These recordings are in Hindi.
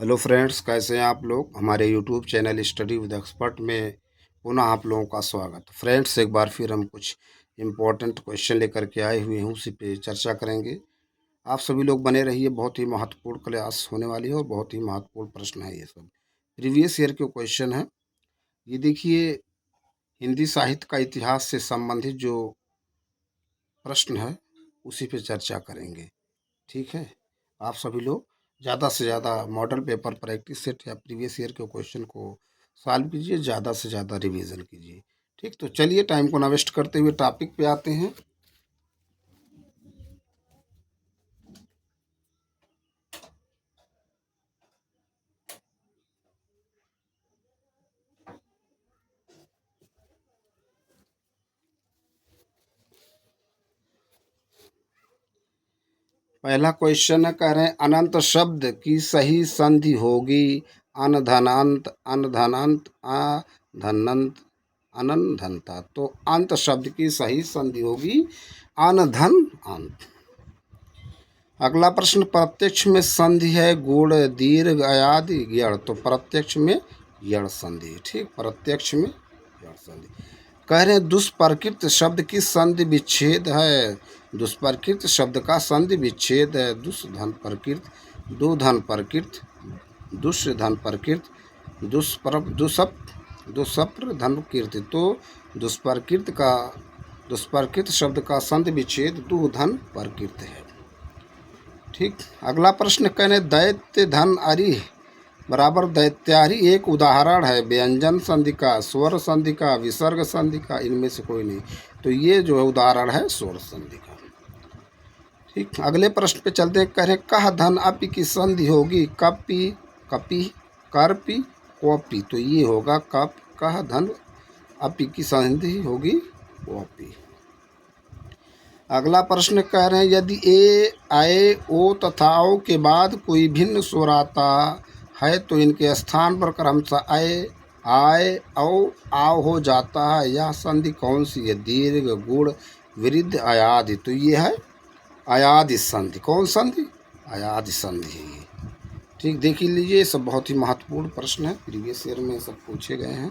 हेलो फ्रेंड्स, कैसे हैं आप लोग। हमारे YouTube channel study with expert में पुनः आप लोगों का स्वागत। फ्रेंड्स, एक बार फिर हम कुछ इम्पोर्टेंट क्वेश्चन लेकर के आए हुए हैं, उसी पे चर्चा करेंगे। आप सभी लोग बने रहिए, बहुत ही महत्वपूर्ण क्लास होने वाली है और बहुत ही महत्वपूर्ण प्रश्न है। ये सब प्रीवियस ईयर के क्वेश्चन है। ये देखिए, हिंदी साहित्य का इतिहास से संबंधित जो प्रश्न है उसी पे चर्चा करेंगे। ठीक है, आप सभी लोग ज़्यादा से ज़्यादा मॉडल पेपर प्रैक्टिस सेट या प्रीवियस ईयर के क्वेश्चन को सॉल्व कीजिए, ज़्यादा से ज़्यादा रिवीजन कीजिए। ठीक, तो चलिए टाइम को ना वेस्ट करते हुए टॉपिक पे आते हैं। पहला क्वेश्चन है, कह रहे हैं अनंत शब्द की सही संधि होगी अनधनांत अनधनांत अधनंत अनंधनता। तो अंत शब्द की सही संधि होगी अनधन अंत। अगला प्रश्न, प्रत्यक्ष में संधि है गुण दीर्घ अयादि यड़। तो प्रत्यक्ष में यड़ संधि। ठीक, प्रत्यक्ष में यड़ संधि। कह रहे हैं दुष्प्रकृत शब्द की संधि विच्छेद है। दुष्प्रकृत शब्द का संधि विच्छेद है। दुष्धन प्रकृत, दुधन प्रकृत, दुष्धन प्रकृत, दुष्प्र धन कीर्ति। तो दुष्प्रकृत शब्द का संधि विच्छेद दुधन प्रकृत है। ठीक, अगला प्रश्न, कहने दैत्य धन अरि बराबर दैत्यारी एक उदाहरण है व्यंजन संधि का, स्वर संधि का, विसर्ग संधि का, इनमें से कोई नहीं। तो ये जो है उदाहरण है स्वर संधि का। ठीक, अगले प्रश्न पे चलते हैं। कह रहे कह धन अपि की संधि होगी कपि कपि करपि कोपि। तो ये होगा कप। कह धन अपि की संधि होगी कोपि। अगला प्रश्न कह रहे हैं यदि ए आए ओ तथा औ के बाद कोई भिन्न स्वर आता है तो इनके स्थान पर क्रमशः आए आए औ आव हो जाता है। यह संधि कौन सी है? दीर्घ गुण वृद्ध अयादि। तो ये है अयादि संधि। कौन संधि? अयादि संधि है ये। ठीक, देख ही लीजिए, ये सब बहुत ही महत्वपूर्ण प्रश्न है, प्रीवियस ईयर में सब पूछे गए हैं।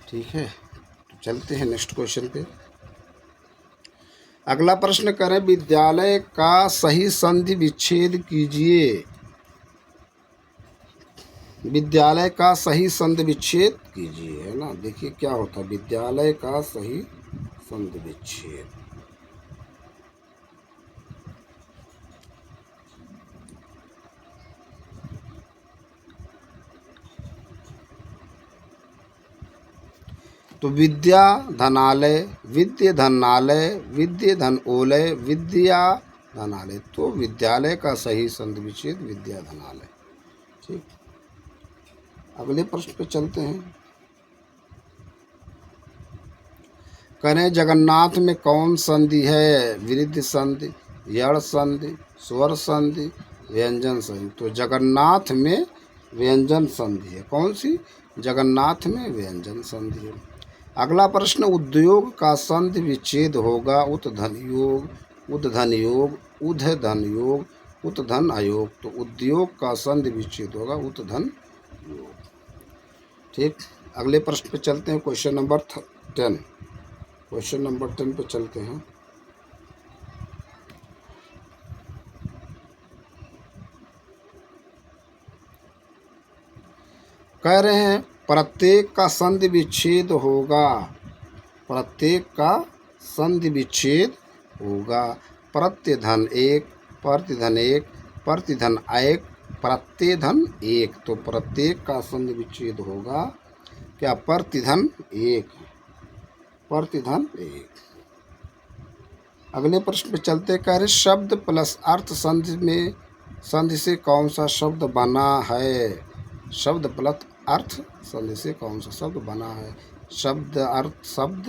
ठीक है, तो चलते हैं नेक्स्ट क्वेश्चन पे। अगला प्रश्न करें विद्यालय का सही संधि विच्छेद कीजिए। विद्यालय का सही संधि विच्छेद कीजिए, है ना। देखिए क्या होता है विद्यालय का सही संधि विच्छेद। तो विद्या धनालय, विद्य धनालय, विद्य धन ओलय, विद्या धनालय। तो विद्यालय का सही संधि विच्छेद विद्या धनालय। ठीक, अगले प्रश्न पे चलते हैं। करें जगन्नाथ में कौन संधि है? वृद्ध संधि, यड़ संधि, स्वर संधि, व्यंजन संधि। तो जगन्नाथ में व्यंजन संधि है। कौन सी? जगन्नाथ में व्यंजन संधि है। अगला प्रश्न, उद्योग का संधि विच्छेद होगा उत्धन योग, उद्धन योग, उद्धन योग, उत्धन अयोग। तो उद्योग का संधि विच्छेद होगा उत्धन योग। ठीक, अगले प्रश्न पे चलते हैं। Question number 10। क्वेश्चन नंबर 10 पे चलते हैं। कह रहे हैं प्रत्येक का संधि विच्छेद होगा। प्रत्येक का संधि विच्छेद होगा प्रत्यधन एक, प्रतिधन एक, प्रतिधन एक, प्रत्यधन एक। तो प्रत्येक का संधि विच्छेद होगा क्या? प्रतिधन एक, प्रतिधन एक। अगले प्रश्न पे चलते। कह रहे शब्द प्लस अर्थ संधि से कौन सा शब्द बना है? शब्द प्लस अर्थ संधि से कौन सा शब्द बना है? शब्द अर्थ, शब्द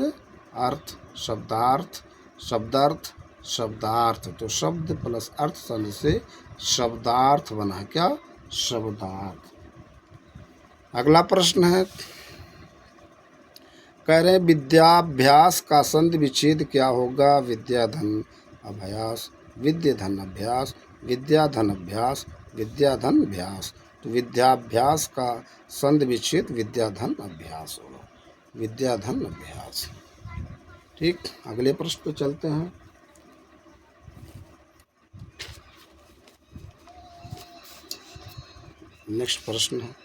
अर्थ, शब्दार्थ, शब्दार्थ, शब्दार्थ। तो शब्द प्लस अर्थ संधि से शब्दार्थ बना है। क्या? शब्दार्थ। अगला प्रश्न है, कह रहे हैं विद्याभ्यास का संधि विच्छेद क्या होगा? विद्याधन अभ्यास, विद्याधन अभ्यास, विद्याधन अभ्यास, विद्याधन अभ्यास। तो विद्याभ्यास का संधि विच्छेद विद्याधन अभ्यास होगा, विद्याधन अभ्यास। ठीक, अगले प्रश्न पे चलते हैं। नेक्स्ट प्रश्न है,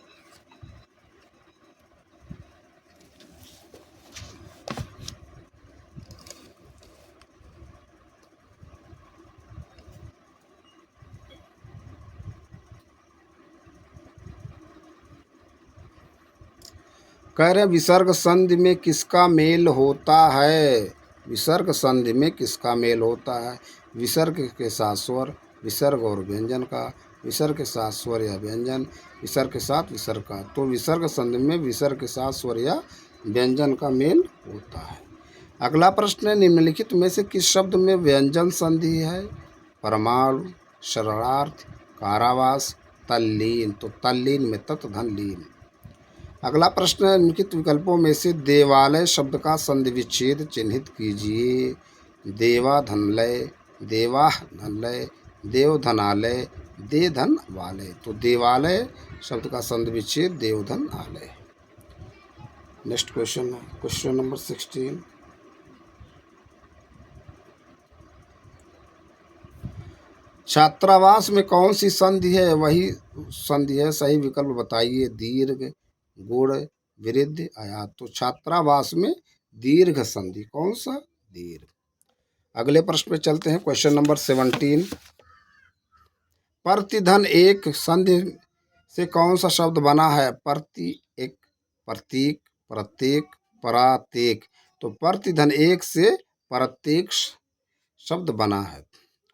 कह रहे विसर्ग संधि में किसका मेल होता है? विसर्ग संधि में किसका मेल होता है? विसर्ग के साथ स्वर, विसर्ग और व्यंजन का, विसर्ग के साथ स्वर या व्यंजन, विसर्ग के साथ विसर्ग का। तो विसर्ग संधि में विसर्ग के साथ स्वर या व्यंजन का मेल होता है। अगला प्रश्न है, निम्नलिखित में से किस शब्द में व्यंजन संधि है? परमाणु, शरणार्थ, कारावास, तल्लीन। तो तल्लीन में तत् धन लीन। अगला प्रश्न है, निम्नलिखित विकल्पों में से देवालय शब्द का संधि विच्छेद चिन्हित कीजिए। देवा धनलय, देवाह धनलय, देव धनालय, दे धन वालय। तो देवालय शब्द का संधि विच्छेद देवधन आलय। नेक्स्ट क्वेश्चन है क्वेश्चन नंबर 16। छात्रावास में कौन सी संधि है? वही संधि है, सही विकल्प बताइए। दीर्घ, गुण, विरुद्ध, आयात। तो छात्रावास में दीर्घ संधि। कौन सा? दीर्घ। अगले प्रश्न पे चलते हैं क्वेश्चन नंबर 17। प्रतिधन एक संधि से कौन सा शब्द बना है? प्रति, एक, प्रतीक, प्रत्येक, परातेक। तो प्रतिधन एक से प्रत्येक शब्द बना है।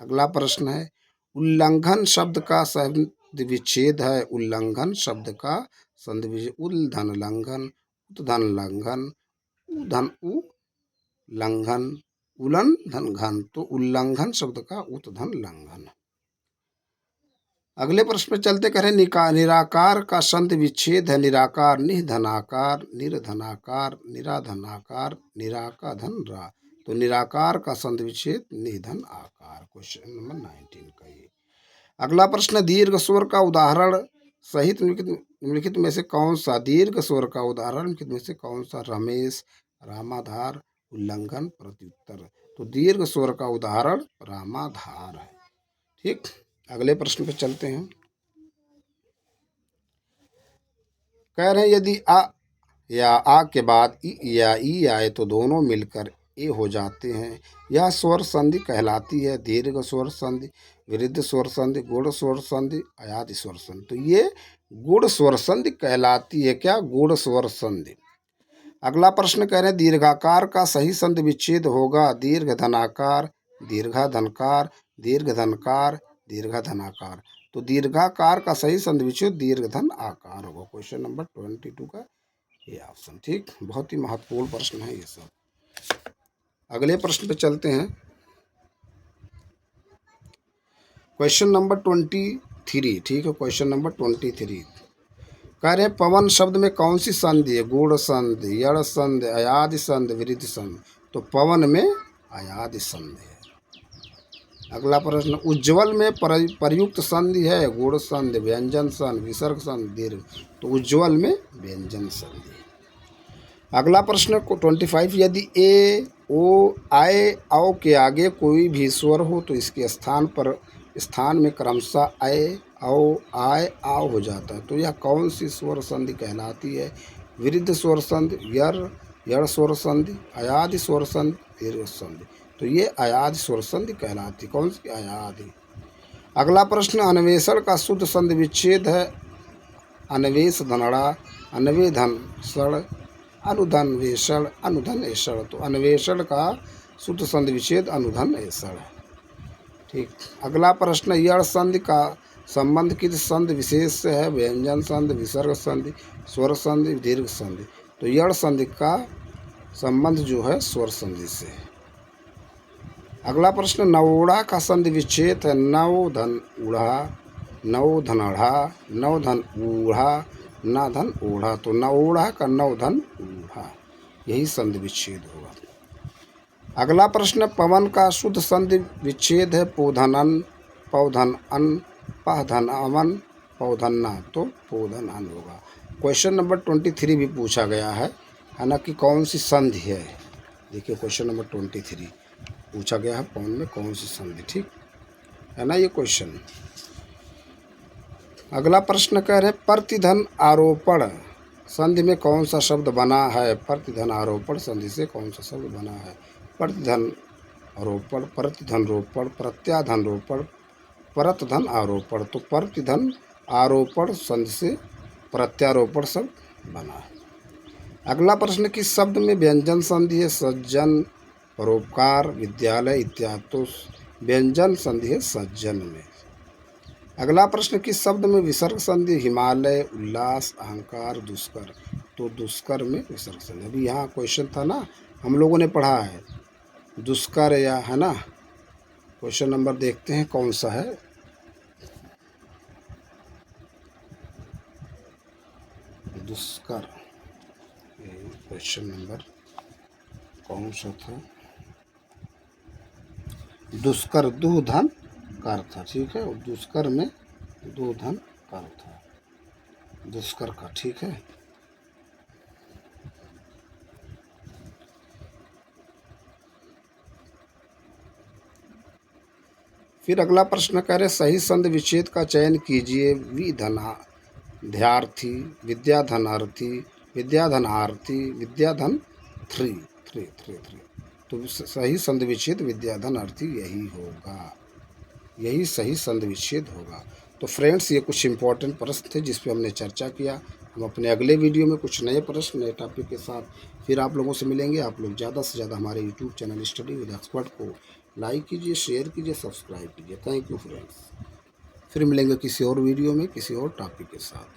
अगला प्रश्न है, उल्लंघन शब्द का संधि विच्छेद है। उल्लंघन शब्द का संधि विच्छेद उल्धन लंघन, उत्धन लंघन, उधन उल्लंघन, उलन धन घन। तो उल्लंघन शब्द का उत्धन लंघन। अगले प्रश्न पे चलते करें, निराकार का संधि विच्छेद है। निराकार, निधनाकार, निर्धनाकार, निराधनाकार, निराकाधन रा। तो निराकार का संधि विच्छेद निधन आकार। क्वेश्चन नंबर 19 का ये। अगला प्रश्न, दीर्घ स्वर का उदाहरण सहित निम्नलिखित में से कौन सा? दीर्घ स्वर का उदाहरण निम्नलिखित में से कौन सा? रमेश, रामाधार, उल्लंघन, प्रत्युत्तर। तो दीर्घ स्वर का उदाहरण रामाधार है। ठीक, अगले प्रश्न पे चलते हैं। कह रहे हैं, यदि आ या आ के बाद ई या ई आए तो दोनों मिलकर ए हो जाते हैं। यह स्वर संधि कहलाती है। दीर्घ स्वर संधि, विरुद्ध स्वर संधि, गुण स्वर संधि, अयाद स्वर संधि। तो ये गुण स्वर संधि कहलाती है। क्या? गुण स्वर संधि। अगला प्रश्न कह रहे हैं, दीर्घाकार का सही संधि विच्छेद होगा। दीर्घ धनाकार, दीर्घा धनकार, दीर्घ धनकार, दीर्घा धनाकार। तो दीर्घाकार का सही संधि विच्छेद दीर्घ धन आकार होगा। क्वेश्चन नंबर 22 का ये ऑप्शन। ठीक, बहुत ही महत्वपूर्ण प्रश्न है ये सब। अगले प्रश्न पे चलते हैं क्वेश्चन नंबर 23। ठीक है, क्वेश्चन नंबर 23 कह रहे हैं, पवन शब्द में कौन सी संधि है? गुण संधि, यड़ संधि, अयाद संधि, विरुद्ध संधि। तो पवन में अयाद संधि है। अगला प्रश्न, उज्ज्वल में प्रयुक्त संधि है। गुण संधि, व्यंजन संधि, विसर्ग संधि, दीर्घ। तो उज्ज्वल में व्यंजन संधि। अगला प्रश्न 25, यदि ए, ओ, आए, औ के आगे कोई भी स्वर हो तो इसके स्थान में क्रमशः अय, औ, आय, आओ हो जाता है। तो यह कौन सी स्वर संधि कहलाती है? विरुद्ध स्वर संधि, यड़ स्वर संधि, अयाद स्वर संधि, दीर्घ संधि। तो ये अयाद स्वर संधि कहलाती। कौन सी? अयाद। अगला प्रश्न, अन्वेषण का शुद्ध संधि विच्छेद है। अन्वेष धनड़ा, अन्वेधन सड़, अनुधन वेषण, अनुधन ऐषण। तो अन्वेषण का शुद्ध संधि विच्छेद अनुधन ऐषण है। ठीक, अगला प्रश्न, यड़ संधि का संबंध किस संधि विशेष से है? व्यंजन संधि, विसर्ग संधि, स्वर संधि, दीर्घ संधि। तो यड़ संधि का संबंध जो है स्वर संधि से है। अगला प्रश्न, नवोढ़ा का संधि विच्छेद है। नव धन ऊढ़ा, नव धन अढ़ा, नव धन ऊढ़ा, ना धन ओढ़ा। तो नवोढ़ा का नव धन ऊढ़ा, यही संधि विच्छेद होगा। अगला प्रश्न, पवन का शुद्ध संधि विच्छेद है। पोधन अन, पौधन अन, पहधन अमन, पौधन्ना, तो पोधन होगा। क्वेश्चन नंबर 23 भी पूछा गया है ना, कि कौन सी संधि है। देखिए क्वेश्चन नंबर 23 पूछा गया है, पौन में कौन सी संधि, ठीक है ना ये क्वेश्चन। अगला प्रश्न कह रहे प्रतिधन आरोपण संधि में कौन सा शब्द बना है। प्रतिधन आरोपण संधि से कौन सा शब्द बना है। प्रतिधन आरोपण, प्रतिधन रोपण, प्रत्याधन रोपण, परतधन आरोपण। तो प्रतिधन आरोपण संधि से प्रत्यारोपण शब्द बना है। अगला प्रश्न किस शब्द में व्यंजन संधि है। सज्जन, परोपकार, विद्यालय इत्यादि। तो व्यंजन संधि है सज्जन में। अगला प्रश्न किस शब्द में विसर्ग संधि। हिमालय, उल्लास, अहंकार, दुष्कर। तो दुष्कर में विसर्ग संधि। अभी यहाँ क्वेश्चन था ना, हम लोगों ने पढ़ा है दुष्कर या, है ना। क्वेश्चन नंबर देखते हैं कौन सा है। दुष्कर, क्वेश्चन नंबर कौन सा था। दुष्कर दुधन कर था, ठीक है। दुष्कर में दुधन कर था, दुष्कर का, ठीक है। फिर अगला प्रश्न कह रहे सही संधि विच्छेद का चयन कीजिए। विधनाध्यार्थी, विद्याधनार्थी, विद्याधनार्थी, विद्याधन थ्री थ्री थ्री थ्री। तो सही संधि विच्छेद विद्याधनार्थी यही होगा, यही सही संधि विच्छेद होगा। तो फ्रेंड्स ये कुछ इंपॉर्टेंट प्रश्न थे जिस पे हमने चर्चा किया। हम अपने अगले वीडियो में कुछ नए प्रश्न, नए टॉपिक के साथ फिर आप लोगों से मिलेंगे। आप लोग ज़्यादा से ज़्यादा हमारे YouTube channel study with expert को लाइक कीजिए, शेयर कीजिए, सब्सक्राइब कीजिए। Thank you friends. फिर मिलेंगे किसी और वीडियो में किसी और टॉपिक के साथ।